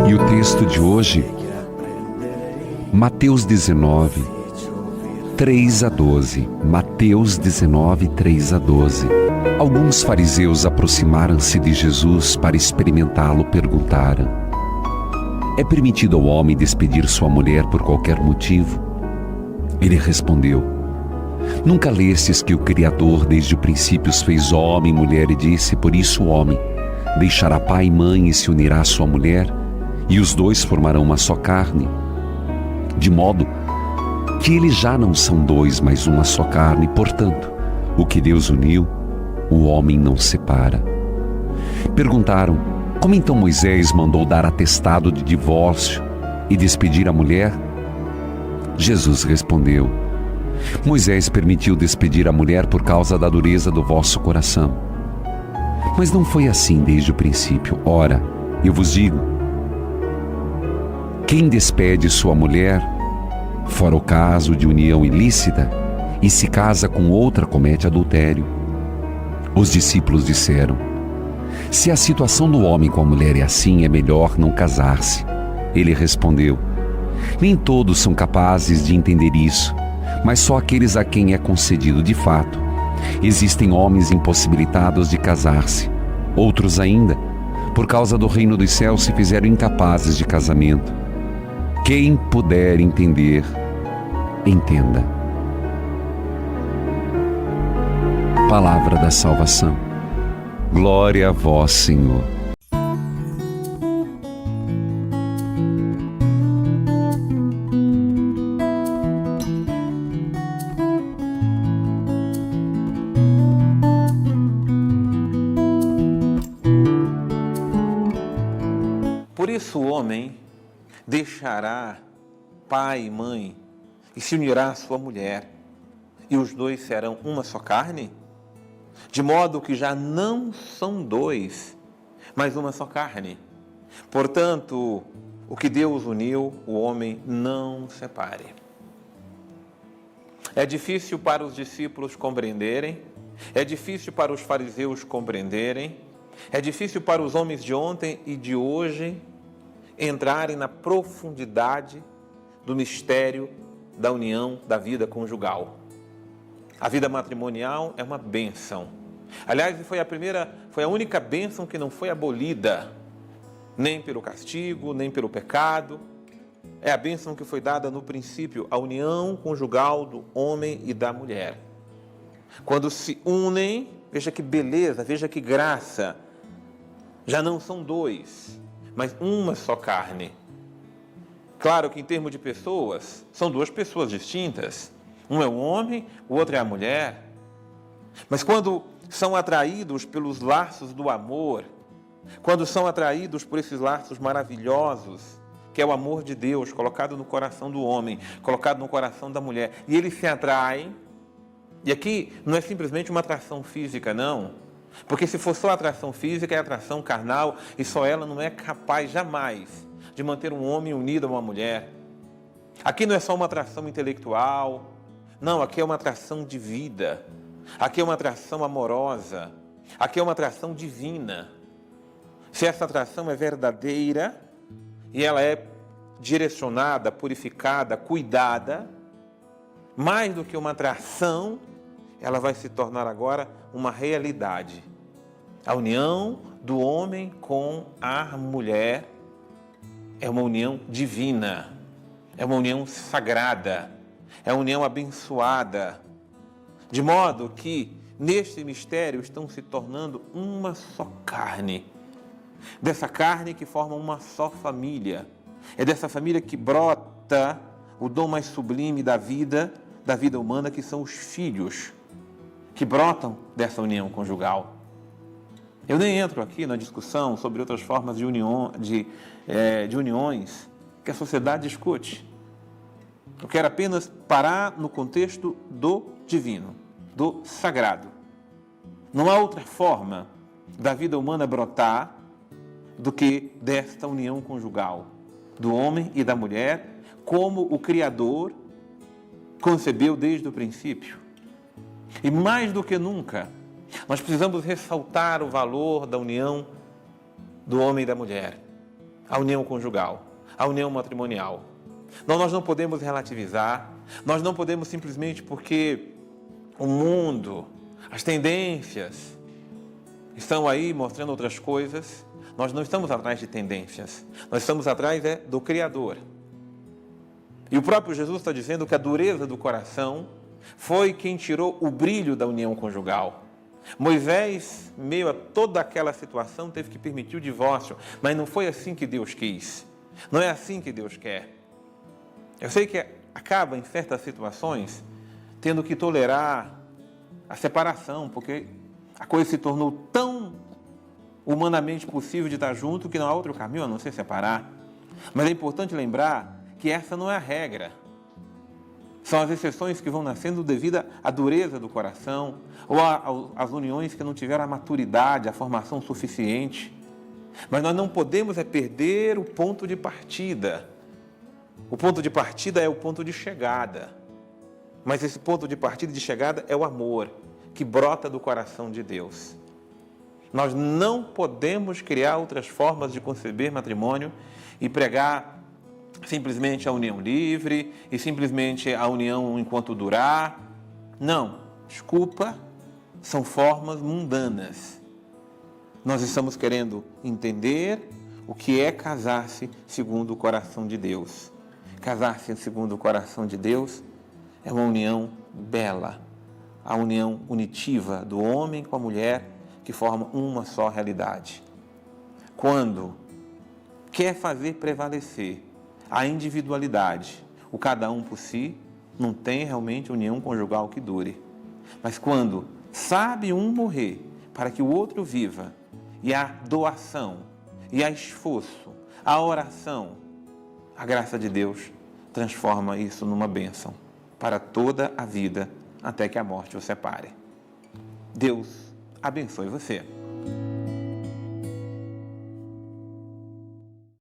E o texto de hoje, Mateus 19, 3 a 12. Mateus 19, 3 a 12. Alguns fariseus aproximaram-se de Jesus para experimentá-lo. Perguntaram: é permitido ao homem despedir sua mulher por qualquer motivo? Ele respondeu: nunca lestes que o Criador desde o princípio os fez homem e mulher e disse: por isso o homem deixará pai e mãe e se unirá à sua mulher, e os dois formarão uma só carne? De modo que eles já não são dois, mas uma só carne. Portanto, o que Deus uniu, o homem não separa. Perguntaram: como então Moisés mandou dar atestado de divórcio e despedir a mulher? Jesus respondeu: Moisés permitiu despedir a mulher por causa da dureza do vosso coração. Mas não foi assim desde o princípio. Ora, eu vos digo, quem despede sua mulher, fora o caso de união ilícita, e se casa com outra, comete adultério. Os discípulos disseram: se a situação do homem com a mulher é assim, é melhor não casar-se. Ele respondeu: nem todos são capazes de entender isso, mas só aqueles a quem é concedido. De fato, existem homens impossibilitados de casar-se. Outros ainda, por causa do reino dos céus, se fizeram incapazes de casamento. Quem puder entender, entenda. Palavra da salvação. Glória a vós, Senhor. Por isso o homem deixará pai e mãe e se unirá à sua mulher, e os dois serão uma só carne? De modo que já não são dois, mas uma só carne. Portanto, o que Deus uniu, o homem não separe. É difícil para os discípulos compreenderem, é difícil para os fariseus compreenderem, é difícil para os homens de ontem e de hoje entrarem na profundidade do mistério da união da vida conjugal. A vida matrimonial é uma bênção. Aliás, foi a única bênção que não foi abolida, nem pelo castigo, nem pelo pecado. É a bênção que foi dada no princípio, a união conjugal do homem e da mulher. Quando se unem, veja que beleza, veja que graça. Já não são dois, mas uma só carne. Claro que em termos de pessoas, são duas pessoas distintas. Um é o homem, o outro é a mulher. Mas quando são atraídos pelos laços do amor, quando são atraídos por esses laços maravilhosos, que é o amor de Deus colocado no coração do homem, colocado no coração da mulher, e eles se atraem, e aqui não é simplesmente uma atração física, não, porque se for só atração física, é atração carnal, e só ela não é capaz jamais de manter um homem unido a uma mulher. Aqui não é só uma atração intelectual, não, aqui é uma atração de vida, aqui é uma atração amorosa, aqui é uma atração divina. Se essa atração é verdadeira e ela é direcionada, purificada, cuidada, mais do que uma atração, ela vai se tornar agora uma realidade. A união do homem com a mulher é uma união divina, é uma união sagrada, é uma união abençoada, de modo que neste mistério estão se tornando uma só carne. Dessa carne que forma uma só família. É dessa família que brota o dom mais sublime da vida humana, que são os filhos, que brotam dessa união conjugal. Eu nem entro aqui na discussão sobre outras formas de uniões que a sociedade discute. Eu quero apenas parar no contexto do divino, do sagrado. Não há outra forma da vida humana brotar do que desta união conjugal, do homem e da mulher, como o Criador concebeu desde o princípio. E mais do que nunca, nós precisamos ressaltar o valor da união do homem e da mulher. a união conjugal, a união matrimonial. Nós não podemos relativizar, nós não podemos simplesmente porque o mundo, as tendências estão aí mostrando outras coisas. Nós não estamos atrás de tendências, nós estamos atrás do Criador. E o próprio Jesus está dizendo que a dureza do coração foi quem tirou o brilho da união conjugal. Moisés, meio a toda aquela situação, teve que permitir o divórcio, mas não foi assim que Deus quis. Não é assim que Deus quer. Eu sei que acaba, em certas situações, tendo que tolerar a separação, porque a coisa se tornou tão humanamente possível de estar junto que não há outro caminho a não ser separar. Mas é importante lembrar que essa não é a regra. São as exceções que vão nascendo devido à dureza do coração ou às uniões que não tiveram a maturidade, a formação suficiente. Mas nós não podemos perder o ponto de partida. O ponto de partida é o ponto de chegada. Mas esse ponto de partida e de chegada é o amor que brota do coração de Deus. Nós não podemos criar outras formas de conceber matrimônio e pregar simplesmente a união livre e simplesmente a união enquanto durar. Não, desculpa, são formas mundanas. Nós estamos querendo entender o que é casar-se segundo o coração de Deus. Casar-se segundo o coração de Deus é uma união bela, a união unitiva do homem com a mulher que forma uma só realidade. Quando quer fazer prevalecer a individualidade, o cada um por si, não tem realmente união conjugal que dure. Mas quando sabe um morrer para que o outro viva, e a doação, e a esforço, a oração, a graça de Deus transforma isso numa bênção para toda a vida, até que a morte o separe. Deus abençoe você.